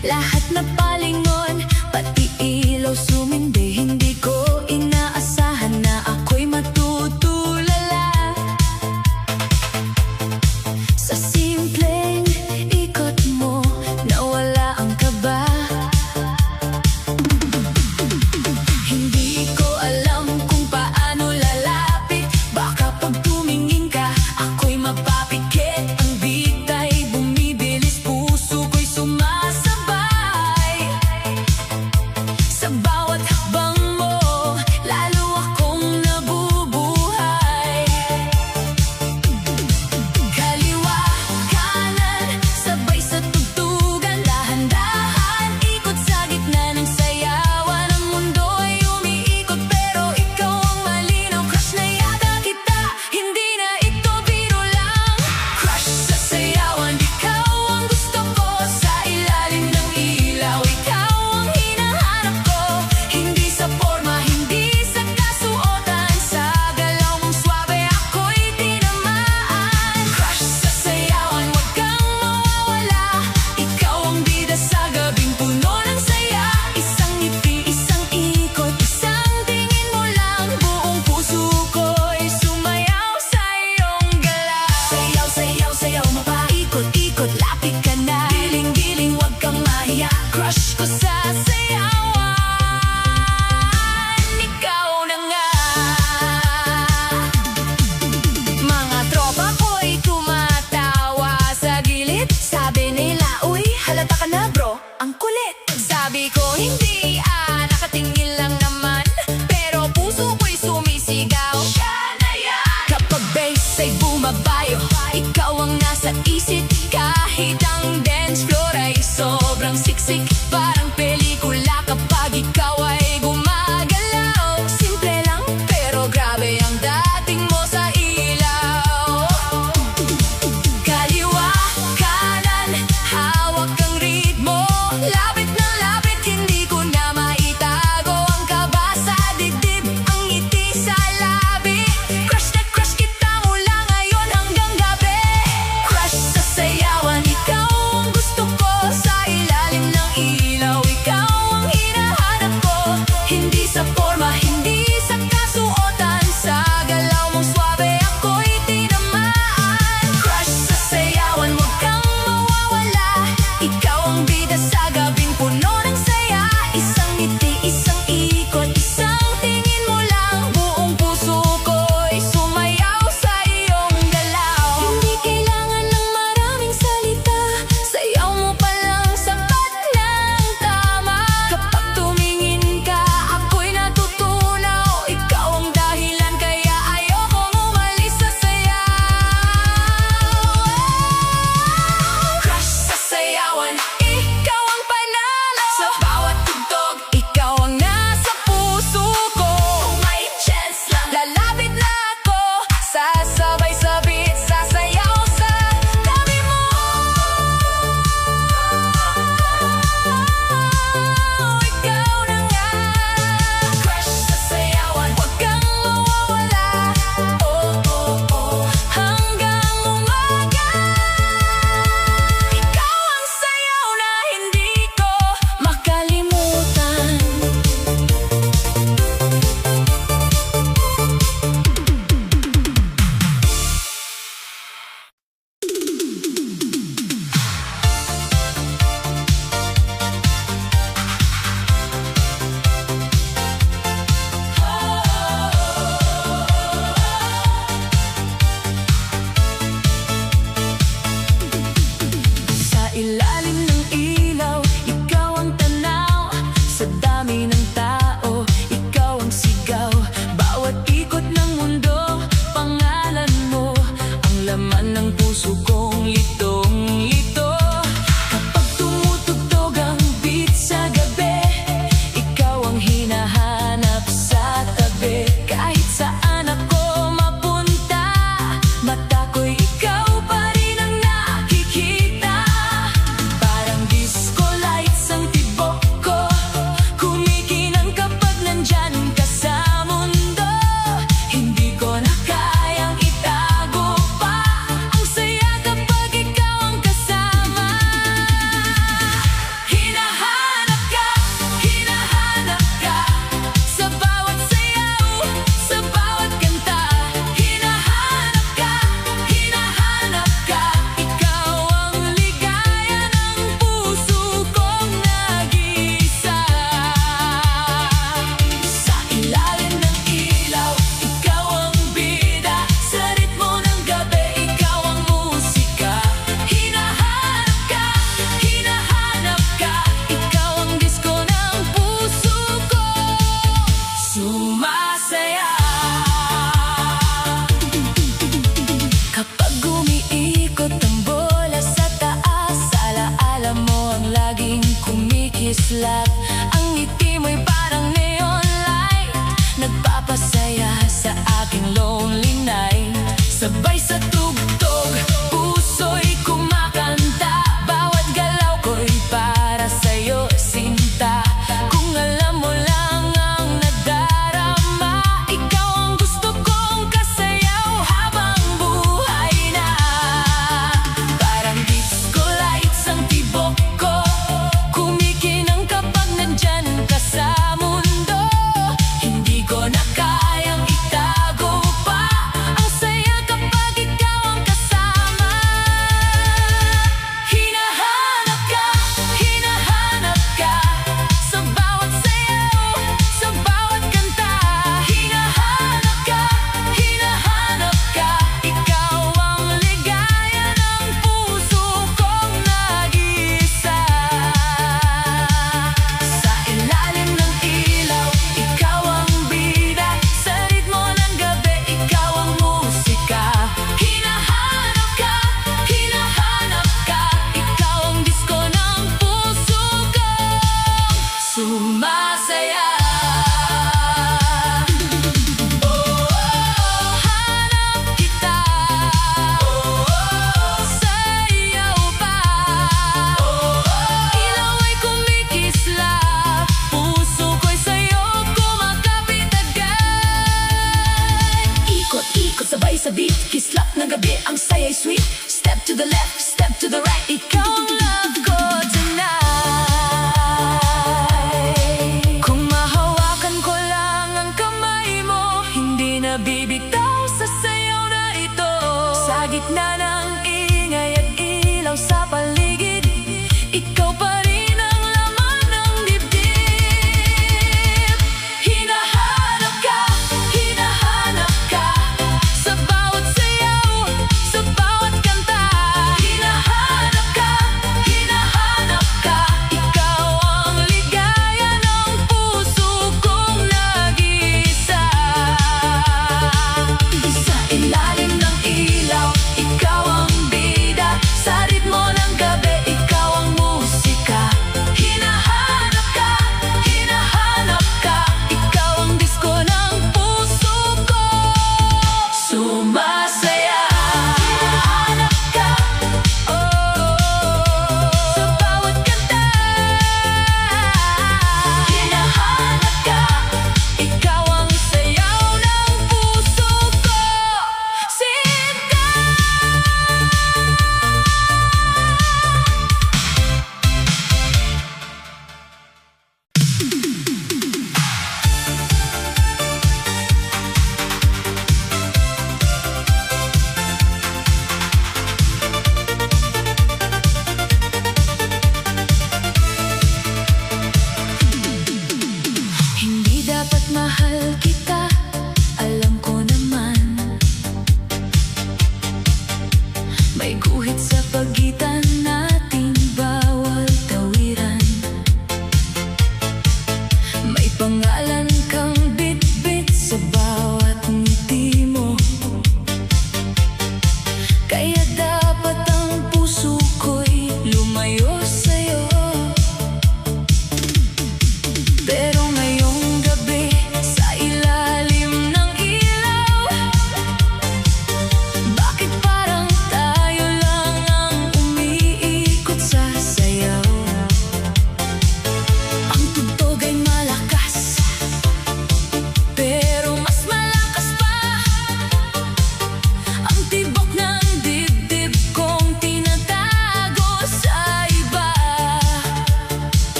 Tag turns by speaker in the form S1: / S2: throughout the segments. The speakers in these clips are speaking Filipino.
S1: Lahat na palingon, pati ilaw sumindi. Hindi ko inaasahan na ako'y matutulala sa simpleng ikot mo, nawala ang kaba. Hindi ko alam kung paano lalapit. Baka pag tumingin ka, ako'y mapapikit. Ang bitay bumibilis, puso ko'y sumasabay sa bawat hakbang mo, lalo akong nabubuhay. Kaliwa, kanan, sabay sa tugtugan. Dahan-dahan, ikot sa gitna ng sayawan. Ang mundo'y umiikot pero ikaw ang malinaw. Crush na yata kita, hindi na ito biro lang. Crush sa sayawan, ikaw ang gusto ko. Sa ilalim ng ilaw, ikaw ang hinahanap ko. Hindi sa forma, hindi sa kasuotan. Sa galaw mong swabe, ako'y tinamaan. Crush sa sayawan, wag kang mawawala. Ikaw ang bida sa gabing puno ng saya. Isang ngiti, isang ikot, isang tingin mo lang. Buong puso ko'y sumayaw sa iyong galaw. Sayaw, sayaw, sayaw, mapaikot-ikot, lapit ka na. Giling-giling, wag kang mahiya. Crush ko sa sayawan, ikaw na nga. Mga tropa ko'y tumatawa sa gilid. Sabi nila, uy, halata ka na bro, ang kulit. Sabi ko, hindi nakatingin lang naman. Pero puso ko'y sumisigaw, siya na yan. Kapag bass ay bumabayo, ikaw ang nasa isip. Kahit ang dance floor ay sobrang siksik. Parang pelikula kapag ikaw ay gumagalaw. Simple lang pero grabe ang dating mo sa ilaw. Kaliwa, kanan, hawak ang ritmo. Lapit na lapit, hindi ko na maitago ang kaba sa dibdib. Ang ngiti sa labi, crush na crush kita mula ngayon hanggang gabi. Crush sa sayawan, ikaw ang gusto ko. Sa ilalim ng ilaw, ikaw ang hinahanap ko. Hindi sa forma, hindi sa kasuotan. Sa galaw mong swabe, ako'y tinamaan. Crush sa sayawan, wag kang mawawala. Ikaw ang bida sa gabing kumikislap. Ang ngiti mo'y parang neon light, nagpapasaya sa aking lonely night. Sabay sa tugtog, puso'y kumakanta, bawat galaw ko'y para sa'yo, sinta. Kung alam mo lang ang nadarama, ikaw ang gusto kong kasayaw habang buhay na. Parang disco lights ang tibok ko, kumikinang kapag nandyan ka sa mundo. Hindi ko na kayang itago pa ang saya kapag ikaw ang kasama. Hinahanap ka sa bawat sayaw, sa bawat kanta. Hinahanap ka, ikaw ang ligaya ng puso kong nag-iisa. Sa ilalim ng ilaw, ikaw ang bida, sa ritmo ng gabi, ikaw ang musika. Hinahanap ka, ikaw ang disko ng puso kong sumasaya. Hanap kita, sayaw pa. Ilaw ay kumikislap, puso ko'y sa'yo kumakapit agad. Ikot-ikot sabay sa beat, kislap ng gabi, ang saya'y sweet. Step to the left, step to the right, ikaw ang love ko tonight. Kung mahawakan ko lang ang kamay mo, hindi na bibitaw sa sayaw na ito. Sa gitna ng ingay at ilaw sa paligid, ikaw pa rin ang laman ng dibdib. Hinahanap ka sa bawat sayaw, sa bawat kanta. Hinahanap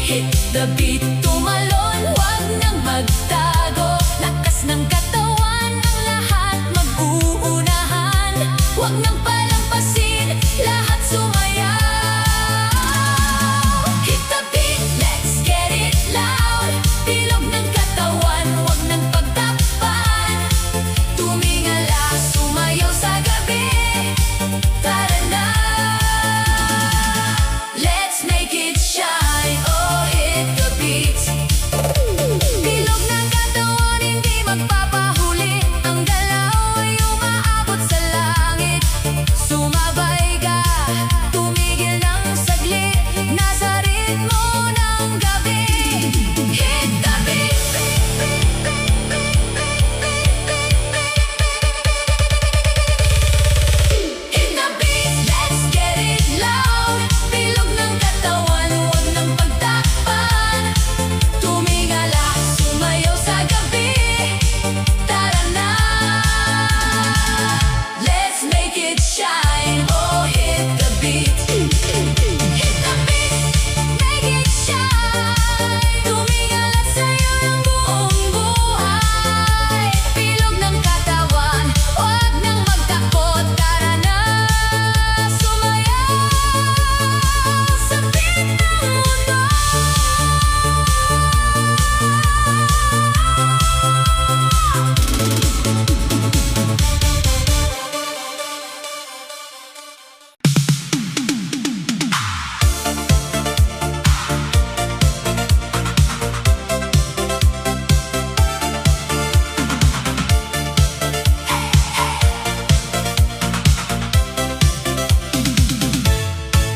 S1: hit the beat, tumalon, wag nang magtago. Lakas ng katawan, ang lahat mag-uunahan. Wag nang palampasin, lahat sumayaw. Hit the beat, let's get it loud. Bilog ng katawan, wag nang pagtakpan. Tumingala, sumayaw sa gabi. Tara na, let's make it shine. Oh, hit the beat. Bilog ng katawan, hindi magpapahuli. Ang galaw ay umaabot sa langit. Sumabay ka, tumigil ng saglit. Nasa ritmo ng gabi. Hit the beat. Hit the beat, let's get it loud. Bilog ng katawan, huwag nang pagtakpan. Tumingala, sumayaw sa gabi. Tara na, let's make it shine. Oh, hit the beat. Hit the beat, make it shine. Tumingala sa'yo ng buong buhay. Bilog ng katawan, huwag nang magtakot. Tara na, sumayaw sa beat ng mundo.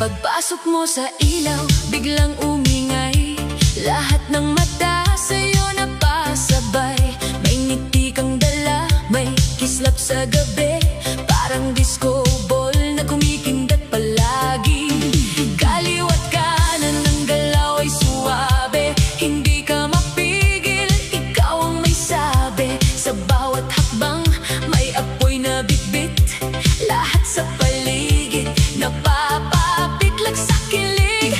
S1: Pagpasok mo sa ilaw, biglang umingay. Lahat ng mata sa'yo napasabay. May ngiti kang dala, may kislap sa gabi. Parang disco ball na kumikindat palagi. Kaliwat kanan ng galaw ay suwabe. Hindi ka mapigil, ikaw ang may sabi. Sa bawat hakbang, may apoy na bitbit. Lahat sa paligid, napapapitlag sa kilig.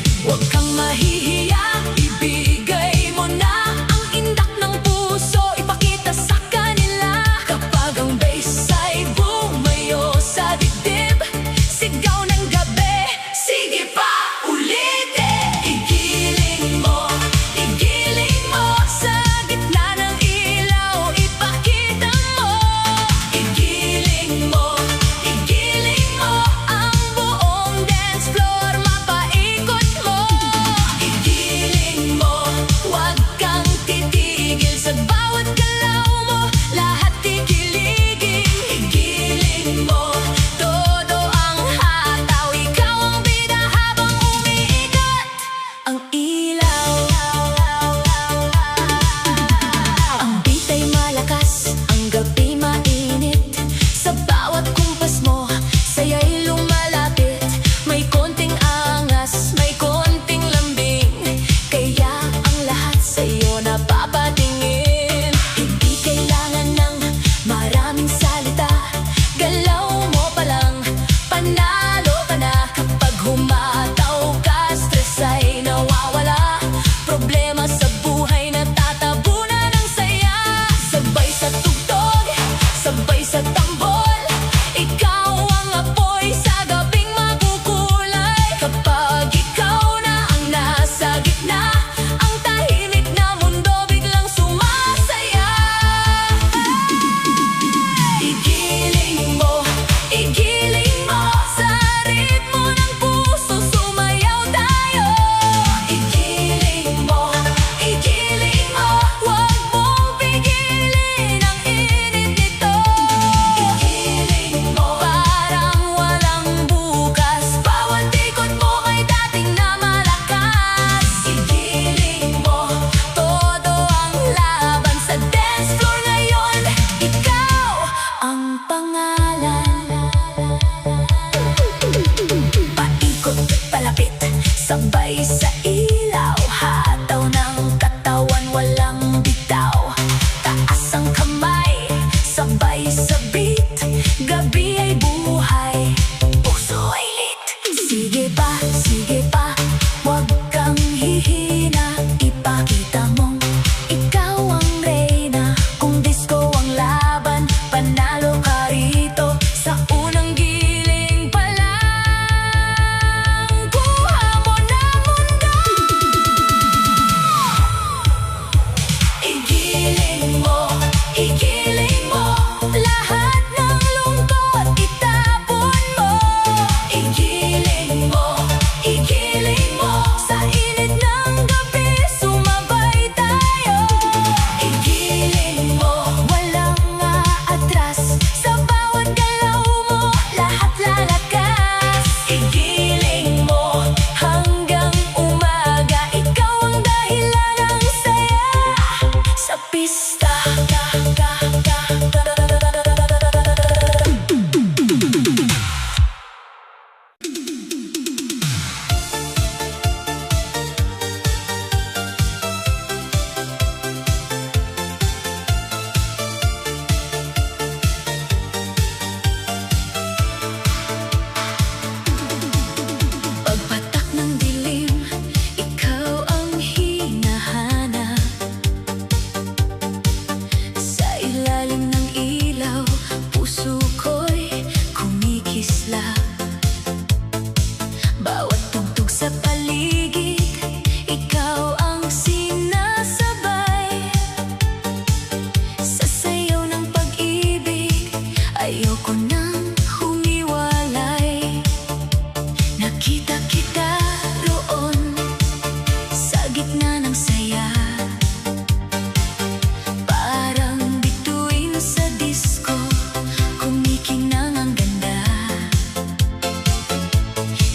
S1: sinasabay sa sayaw ng pag-ibig. Ayoko nang humiwalay. Nakita kita roon sa gitna ng saya, parang bituin sa disco, kumikinang ang ganda.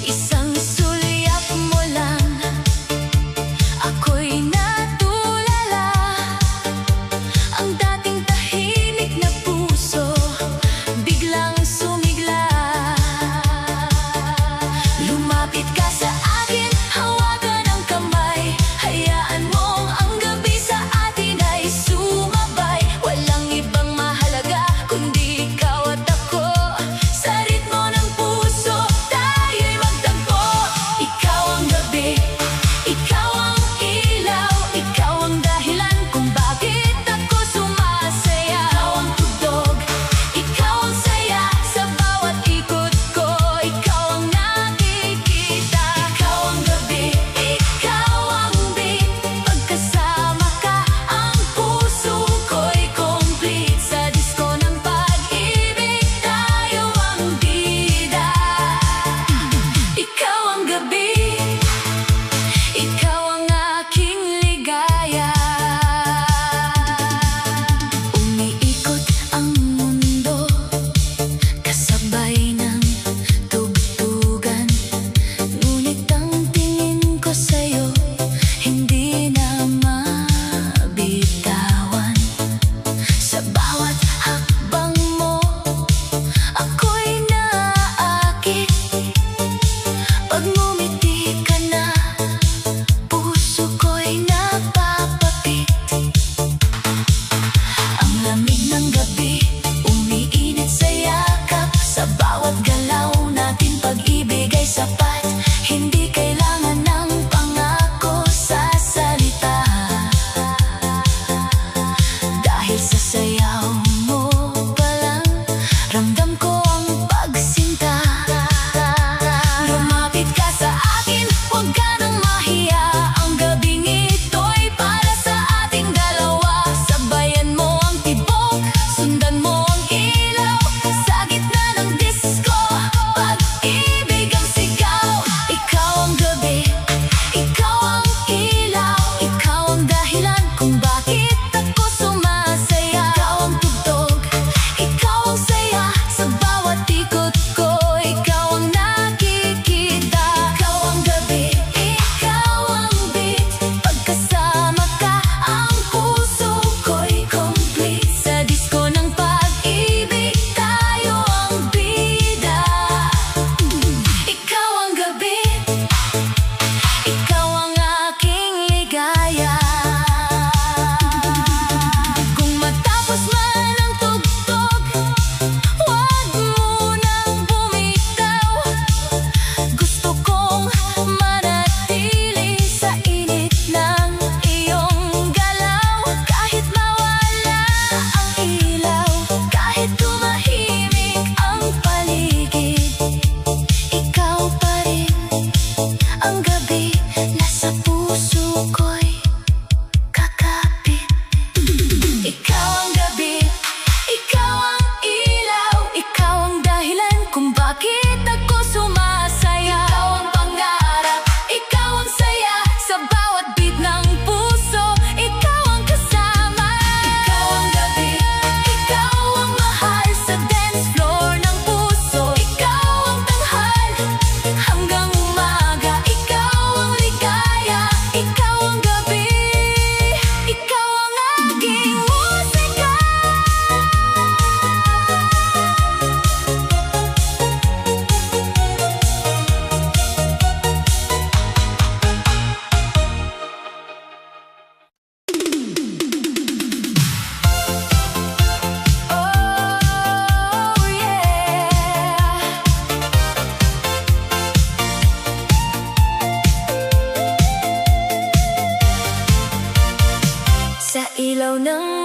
S1: Isang sulyap mo lang, ako'y natulala. Ang dating tahimik na puso biglang sumigla. Lumapit ka sa akin, hawakan ang kamay. Hayaan mong ang gabi sa atin ay sumabay. Walang ibang mahalaga kundi ikaw at ako. Sa ritmo ng puso tayo'y magtagpo. Ikaw ang gabi, ikaw ang ilaw, ikaw ang dahilan kung bakit ako sumasaya. Ikaw ang tugtog, ikaw ang saya sa bawat ikot ko. Ikaw ang nakikita, ikaw ang gabi, ikaw ang beat. Pagkasama ka, ang puso ko'y complete. Sa disco ng pag-ibig, tayo ang bida. Ikaw ang gabi, ikaw ang aking ligaya. Umiikot ang mundo, kasabay ng tugtugan. Ngunit ang tingin ko sa'yo, hindi na mabitawan. Sa bawat hakbang mo, ako'y naaakit. Pag ngumiti ka na, puso ko'y napapapit. Ang lamig ng gabi, umiinit sa yakap. Sa bawat galaw natin, pag-ibig ay sapat. Hindi kailangan ng pangako sa salita. Dahil sa sayaw mo pa lang, ramdam ko ang pagsinta. Lumapit ka sa akin, huwag ka nang mahiya. Ang gabing ito'y para sa ating dalawa. Sabayan mo ang tibok, sundan mo ang ilaw. Sa gitna ng disco, pag-ibig ang sigaw. Ikaw ang gabi, ikaw ang ilaw, ikaw ang dahilan kung bakit ako sumasaya. Ikaw ang tugtog, ikaw ang saya sa bawat ikot ko. Ikaw ang nakikita, ikaw ang gabi, ikaw ang beat. Pagkasama ka, ang puso ko'y complete. Sa disco ng pag-ibig, tayo ang bida. Ikaw ang gabi, ikaw ang aking ligaya. Kung matapos man ang tugtog, huwag munang bumitaw. Gusto kong manatili sa init ng iyong galaw. Kahit mawala ang ilaw, kahit tumahimik ang paligid, ikaw pa rin ang gabi. Nasa puso ko'y kakapit. Ikaw ang gabi, ikaw ang ilaw, ikaw ang dahilan kung bakit ako sumasaya. Ikaw ang pangarap, ikaw ang saya sa bawat beat ng puso. Ikaw ang kasama, ikaw ang gabi, ikaw ang mahal sa dance floor ng puso. Ikaw ang tanghal hanggang umaga, ikaw ang ligaya, ikaw ang gabi, ikaw ang aking musika. Oh yeah. Sa ilaw ng